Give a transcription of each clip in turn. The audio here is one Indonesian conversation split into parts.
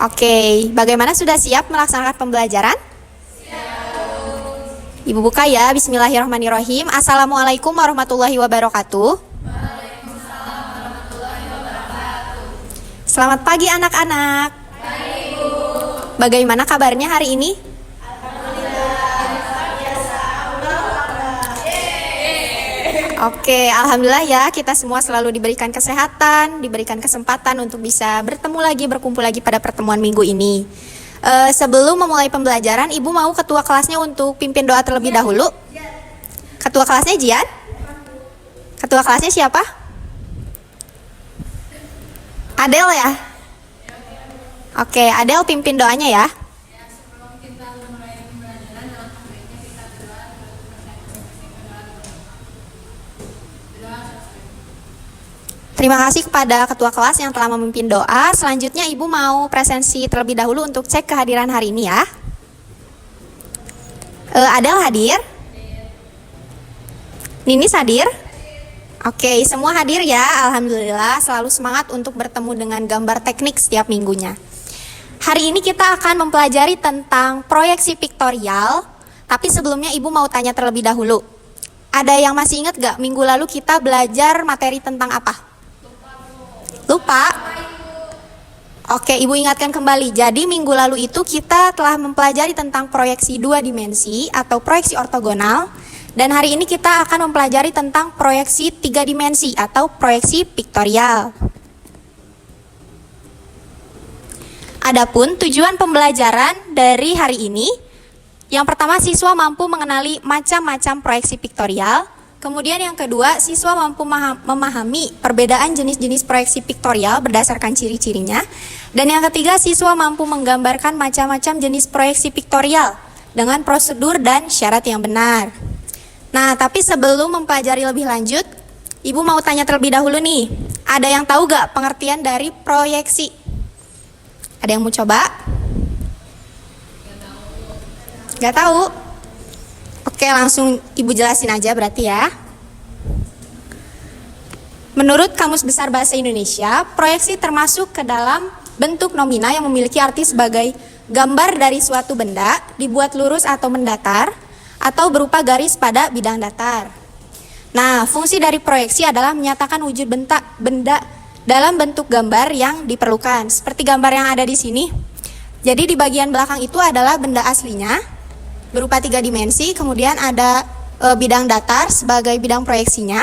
Oke, bagaimana sudah siap melaksanakan pembelajaran? Ibu buka ya, bismillahirrahmanirrahim. Assalamualaikum warahmatullahi wabarakatuh. Selamat pagi anak-anak. Bagaimana kabarnya hari ini? Oke, alhamdulillah ya, kita semua selalu diberikan kesehatan, diberikan kesempatan untuk bisa bertemu lagi, berkumpul lagi pada pertemuan minggu ini. Sebelum memulai pembelajaran, Ibu mau ketua kelasnya untuk pimpin doa terlebih dahulu. Ketua kelasnya Jian? Ketua kelasnya siapa? Adel ya? Oke, Adel pimpin doanya ya. Terima kasih kepada ketua kelas yang telah memimpin doa. Selanjutnya Ibu mau presensi terlebih dahulu untuk cek kehadiran hari ini ya. Adel hadir? Ninis hadir? Oke, semua hadir ya. Alhamdulillah, selalu semangat untuk bertemu dengan gambar teknik setiap minggunya. Hari ini kita akan mempelajari tentang proyeksi piktorial. Tapi sebelumnya Ibu mau tanya terlebih dahulu. Ada yang masih ingat gak minggu lalu kita belajar materi tentang apa? Lupa? Oke, Ibu ingatkan kembali. Jadi minggu lalu itu kita telah mempelajari tentang proyeksi 2 dimensi atau proyeksi ortogonal. Dan hari ini kita akan mempelajari tentang proyeksi 3 dimensi atau proyeksi piktorial. Adapun tujuan pembelajaran dari hari ini, yang pertama siswa mampu mengenali macam-macam proyeksi piktorial. Kemudian yang kedua, siswa mampu memahami perbedaan jenis-jenis proyeksi piktorial berdasarkan ciri-cirinya. Dan yang ketiga, siswa mampu menggambarkan macam-macam jenis proyeksi piktorial dengan prosedur dan syarat yang benar. Nah, tapi sebelum mempelajari lebih lanjut, Ibu mau tanya terlebih dahulu nih. Ada yang tahu gak pengertian dari proyeksi? Ada yang mau coba? Gak tahu? Oke, langsung Ibu jelasin aja berarti ya. Menurut Kamus Besar Bahasa Indonesia, proyeksi termasuk ke dalam bentuk nomina yang memiliki arti sebagai gambar dari suatu benda dibuat lurus atau mendatar atau berupa garis pada bidang datar. Nah, fungsi dari proyeksi adalah menyatakan wujud benda dalam bentuk gambar yang diperlukan. Seperti gambar yang ada di sini. Jadi di bagian belakang itu adalah benda aslinya berupa 3 dimensi, kemudian ada bidang datar sebagai bidang proyeksinya,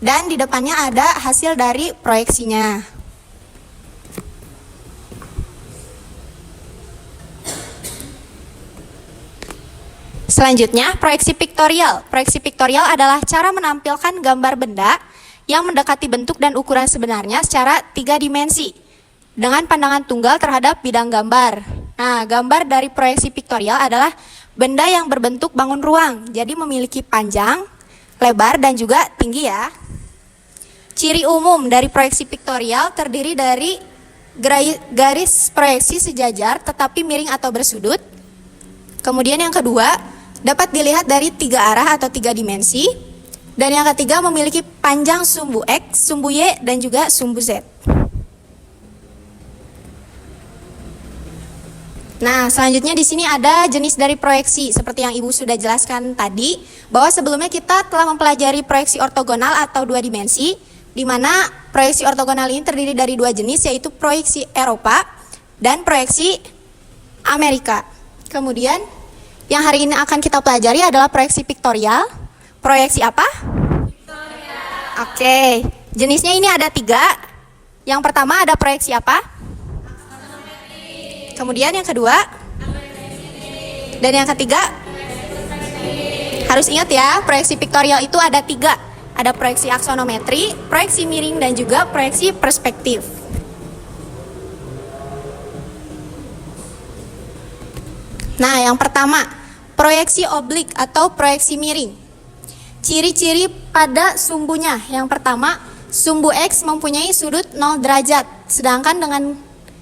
dan di depannya ada hasil dari proyeksinya. Selanjutnya, proyeksi piktorial. Proyeksi piktorial adalah cara menampilkan gambar benda yang mendekati bentuk dan ukuran sebenarnya secara 3 dimensi dengan pandangan tunggal terhadap bidang gambar. Nah, gambar dari proyeksi piktorial adalah benda yang berbentuk bangun ruang, jadi memiliki panjang, lebar, dan juga tinggi ya. Ciri umum dari proyeksi piktorial terdiri dari garis proyeksi sejajar tetapi miring atau bersudut. Kemudian yang kedua, dapat dilihat dari 3 arah atau 3 dimensi. Dan yang ketiga, memiliki panjang sumbu X, sumbu Y, dan juga sumbu Z. Nah, selanjutnya di sini ada jenis dari proyeksi seperti yang Ibu sudah jelaskan tadi, bahwa sebelumnya kita telah mempelajari proyeksi ortogonal atau 2 dimensi, di mana proyeksi ortogonal ini terdiri dari 2 jenis, yaitu proyeksi Eropa dan proyeksi Amerika. Kemudian yang hari ini akan kita pelajari adalah proyeksi piktorial. Proyeksi apa? Piktorial. Oke, jenisnya ini ada 3. Yang pertama ada proyeksi apa? Kemudian yang kedua, dan yang ketiga, harus ingat ya, proyeksi piktorial itu ada 3. Ada proyeksi aksonometri, proyeksi miring, dan juga proyeksi perspektif. Nah, yang pertama, proyeksi oblik atau proyeksi miring. Ciri-ciri pada sumbunya, yang pertama, sumbu X mempunyai sudut 0 derajat,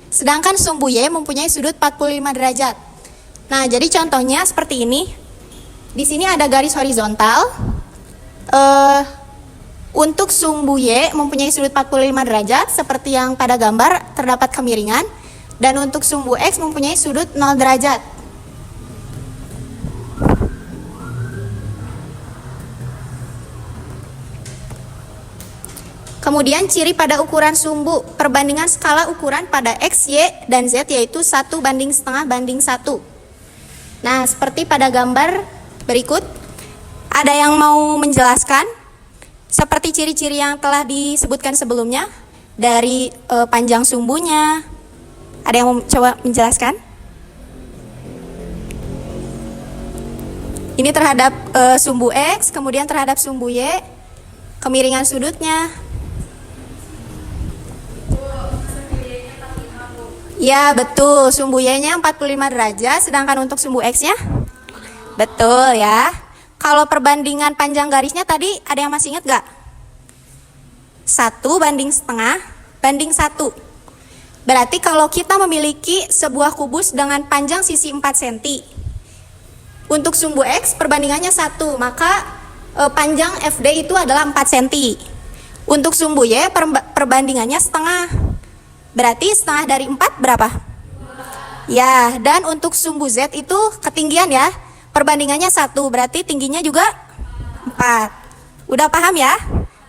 sedangkan sumbu Y mempunyai sudut 45 derajat. Nah, jadi contohnya seperti ini. Di sini ada garis horizontal. Untuk sumbu Y mempunyai sudut 45 derajat, seperti yang pada gambar terdapat kemiringan. Dan untuk sumbu X mempunyai sudut 0 derajat. Kemudian ciri pada ukuran sumbu, perbandingan skala ukuran pada X, Y, dan Z yaitu 1:1,5:1. Nah, seperti pada gambar berikut, ada yang mau menjelaskan seperti ciri-ciri yang telah disebutkan sebelumnya dari panjang sumbunya. Ada yang mau coba menjelaskan? Ini terhadap sumbu X, kemudian terhadap sumbu Y, kemiringan sudutnya. Ya, betul. Sumbu Y-nya 45 derajat, sedangkan untuk sumbu X-nya? Betul ya. Kalau perbandingan panjang garisnya tadi, ada yang masih ingat gak? 1:1,5:1. Berarti kalau kita memiliki sebuah kubus dengan panjang sisi 4 cm, untuk sumbu X perbandingannya 1, maka panjang FD itu adalah 4 cm. Untuk sumbu Y perbandingannya setengah. Berarti setengah dari 4 berapa? Ya, dan untuk sumbu Z itu ketinggian ya. Perbandingannya 1, berarti tingginya juga 4. Udah paham ya?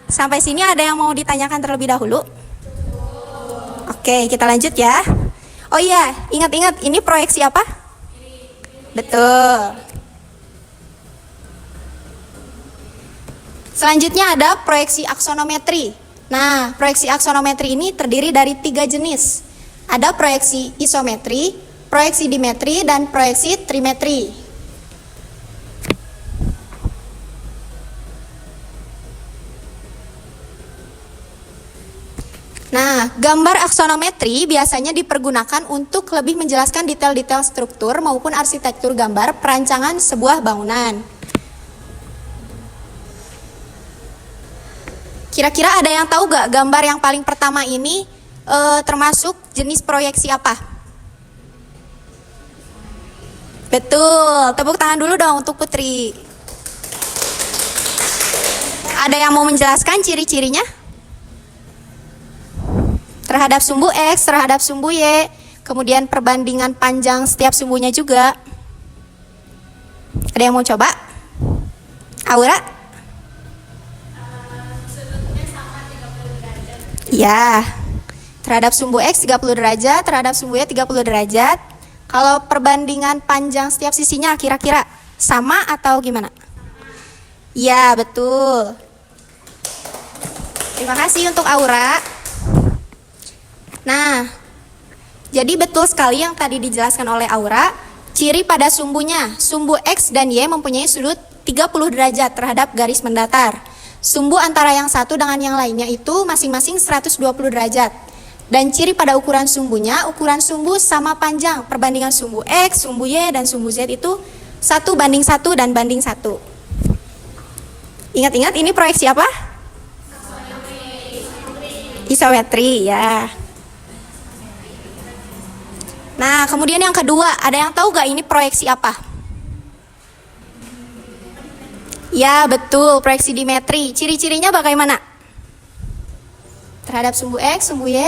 Sampai sini ada yang mau ditanyakan terlebih dahulu? Oke, kita lanjut ya. Oh iya, ingat-ingat ini proyeksi apa? Betul. Selanjutnya ada proyeksi aksonometri. Nah, proyeksi aksonometri ini terdiri dari 3 jenis. Ada proyeksi isometri, proyeksi dimetri, dan proyeksi trimetri. Nah, gambar aksonometri biasanya dipergunakan untuk lebih menjelaskan detail-detail struktur maupun arsitektur gambar perancangan sebuah bangunan. Kira-kira ada yang tahu gak gambar yang paling pertama ini termasuk jenis proyeksi apa? Betul, tepuk tangan dulu dong untuk Putri. Ada yang mau menjelaskan ciri-cirinya? Terhadap sumbu X, terhadap sumbu Y, kemudian perbandingan panjang setiap sumbunya juga. Ada yang mau coba? Aura? Ya, terhadap sumbu X 30 derajat, terhadap sumbu Y 30 derajat. Kalau perbandingan panjang setiap sisinya kira-kira sama atau gimana? Ya, betul. Terima kasih untuk Aura. Nah, jadi betul sekali yang tadi dijelaskan oleh Aura. Ciri pada sumbunya, sumbu X dan Y mempunyai sudut 30 derajat terhadap garis mendatar. Sumbu antara yang satu dengan yang lainnya itu masing-masing 120 derajat. Dan ciri pada ukuran sumbunya, ukuran sumbu sama panjang. Perbandingan sumbu X, sumbu Y, dan sumbu Z itu 1:1 dan banding 1. Ingat-ingat ini proyeksi apa? Isometri, ya. Nah, kemudian yang kedua, ada yang tahu gak ini proyeksi apa? Ya, betul, proyeksi dimetri. Ciri-cirinya bagaimana? Terhadap sumbu X, sumbu Y.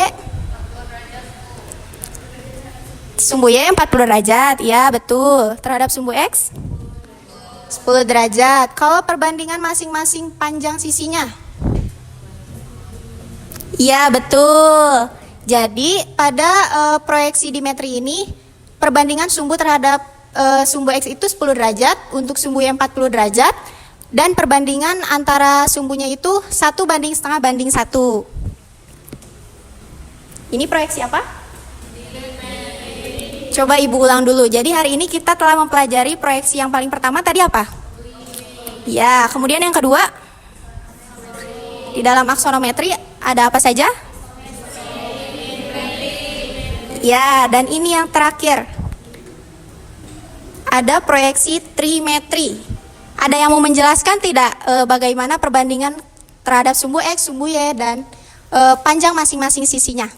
Sumbu Y 40 derajat, ya betul. Terhadap sumbu X 10 derajat. Kalau perbandingan masing-masing panjang sisinya? Ya, betul. Jadi pada proyeksi dimetri ini perbandingan sumbu terhadap sumbu X itu 10 derajat, untuk sumbu Y 40 derajat. Dan perbandingan antara sumbunya itu 1:1,5:1. Ini proyeksi apa? Coba Ibu ulang dulu. Jadi hari ini kita telah mempelajari proyeksi yang paling pertama tadi apa? Ya, kemudian yang kedua? Di dalam aksonometri ada apa saja? Ya, dan ini yang terakhir. Ada proyeksi trimetri. Ada yang mau menjelaskan tidak bagaimana perbandingan terhadap sumbu X, sumbu Y, dan panjang masing-masing sisinya?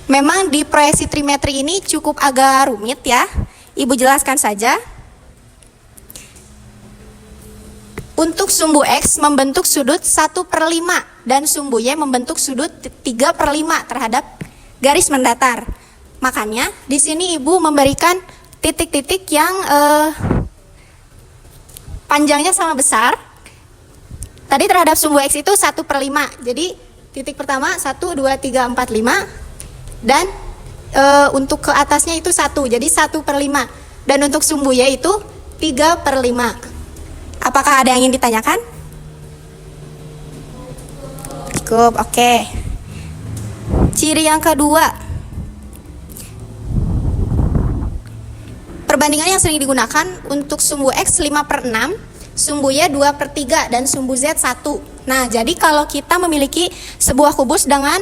Memang di proyeksi trimetri ini cukup agak rumit ya. Ibu jelaskan saja. Untuk sumbu X membentuk sudut 1/5 dan sumbu Y membentuk sudut 3/5 terhadap garis mendatar. Makanya di sini Ibu memberikan titik-titik yang panjangnya sama besar. Tadi terhadap sumbu X itu 1/5. Jadi titik pertama 1, 2, 3, 4, 5. Dan untuk ke atasnya itu 1. Jadi 1/5. Dan untuk sumbu Y itu 3/5. Apakah ada yang ingin ditanyakan? Cukup, oke. Ciri yang kedua. Perbandingan yang sering digunakan untuk sumbu X 5/6, sumbu Y 2/3, dan sumbu Z 1. Nah, jadi kalau kita memiliki sebuah kubus dengan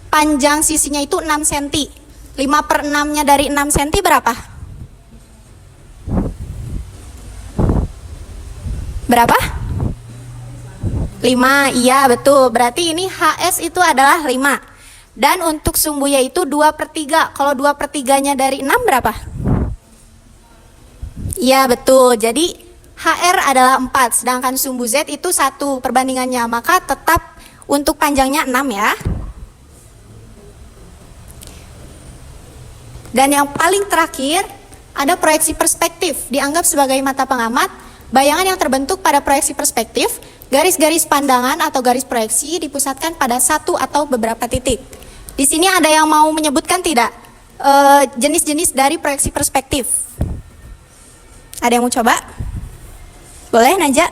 panjang sisinya itu 6 cm, 5/6-nya dari 6 cm berapa? Berapa? 5, iya betul. Berarti ini HS itu adalah 5. Dan untuk sumbu Y itu 2/3. Kalau 2/3-nya dari 6 berapa? Iya betul. Jadi HR adalah 4, sedangkan sumbu Z itu 1 perbandingannya. Maka tetap untuk panjangnya 6 ya. Dan yang paling terakhir, ada proyeksi perspektif. Dianggap sebagai mata pengamat. Bayangan yang terbentuk pada proyeksi perspektif, garis-garis pandangan atau garis proyeksi dipusatkan pada satu atau beberapa titik. Di sini ada yang mau menyebutkan tidak jenis-jenis dari proyeksi perspektif? Ada yang mau coba? Boleh, Najwa?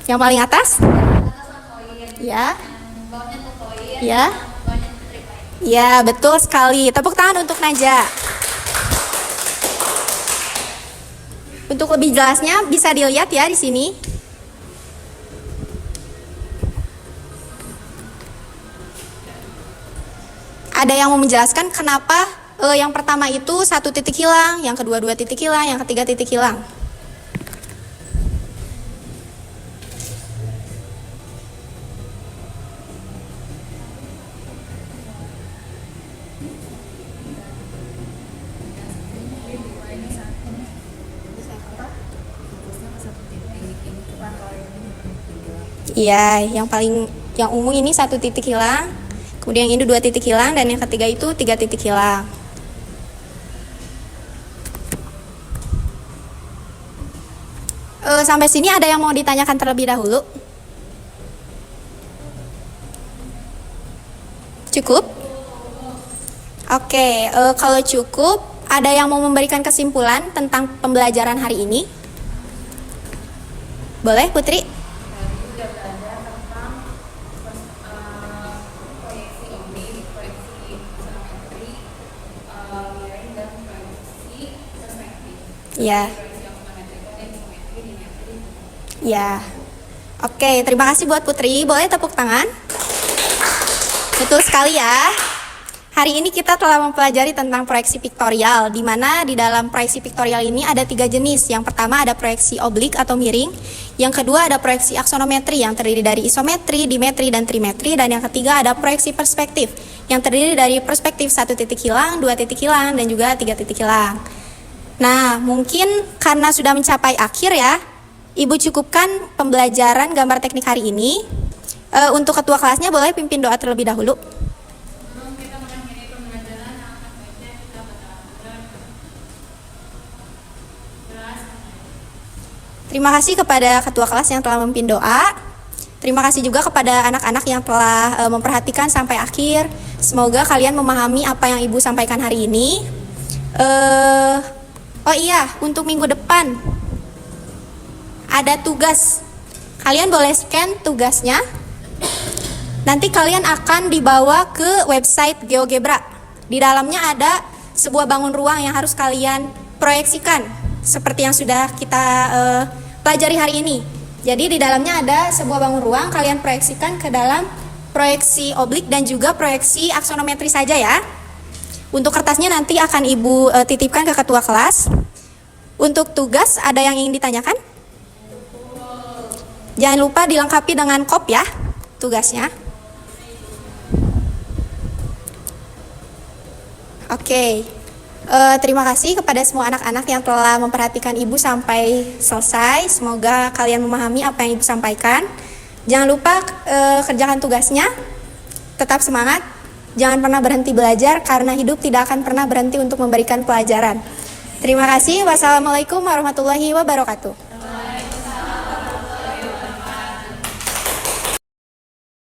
Yang paling atas? Ya. Ya. Ya, betul sekali. Tepuk tangan untuk Najwa. Untuk lebih jelasnya bisa dilihat ya di sini. Ada yang mau menjelaskan kenapa yang pertama itu 1 titik hilang, yang kedua 2 titik hilang, yang ketiga titik hilang. Iya, yang umum ini 1 titik hilang, kemudian yang ini 2 titik hilang, dan yang ketiga itu 3 titik hilang. Sampai sini ada yang mau ditanyakan terlebih dahulu? Cukup? Oke, kalau cukup, ada yang mau memberikan kesimpulan tentang pembelajaran hari ini? Boleh, Putri? Ya. Ya. Oke, terima kasih buat Putri. Boleh tepuk tangan? Betul sekali ya. Hari ini kita telah mempelajari tentang proyeksi piktorial, di mana di dalam proyeksi piktorial ini ada 3 jenis. Yang pertama ada proyeksi oblik atau miring. Yang kedua ada proyeksi aksonometri yang terdiri dari isometri, dimetri, dan trimetri. Dan yang ketiga ada proyeksi perspektif yang terdiri dari perspektif 1 titik hilang, 2 titik hilang, dan juga 3 titik hilang. Nah, mungkin karena sudah mencapai akhir ya, Ibu cukupkan pembelajaran gambar teknik hari ini. Untuk ketua kelasnya boleh pimpin doa terlebih dahulu. Terima kasih kepada ketua kelas yang telah memimpin doa. Terima kasih juga kepada anak-anak yang telah memperhatikan sampai akhir. Semoga kalian memahami apa yang Ibu sampaikan hari ini. Oh iya, untuk minggu depan ada tugas. Kalian boleh scan tugasnya. Nanti kalian akan dibawa ke website GeoGebra. Di dalamnya ada sebuah bangun ruang yang harus kalian proyeksikan seperti yang sudah kita pelajari hari ini. Jadi di dalamnya ada sebuah bangun ruang, kalian proyeksikan ke dalam proyeksi oblik dan juga proyeksi aksonometri saja ya. Untuk kertasnya nanti akan Ibu titipkan ke ketua kelas. Untuk tugas ada yang ingin ditanyakan? Jangan lupa dilengkapi dengan kop ya tugasnya. Oke. Terima kasih kepada semua anak-anak yang telah memperhatikan Ibu sampai selesai. Semoga kalian memahami apa yang Ibu sampaikan. Jangan lupa kerjakan tugasnya. Tetap semangat. Jangan pernah berhenti belajar karena hidup tidak akan pernah berhenti untuk memberikan pelajaran. Terima kasih. Wassalamualaikum warahmatullahi wabarakatuh.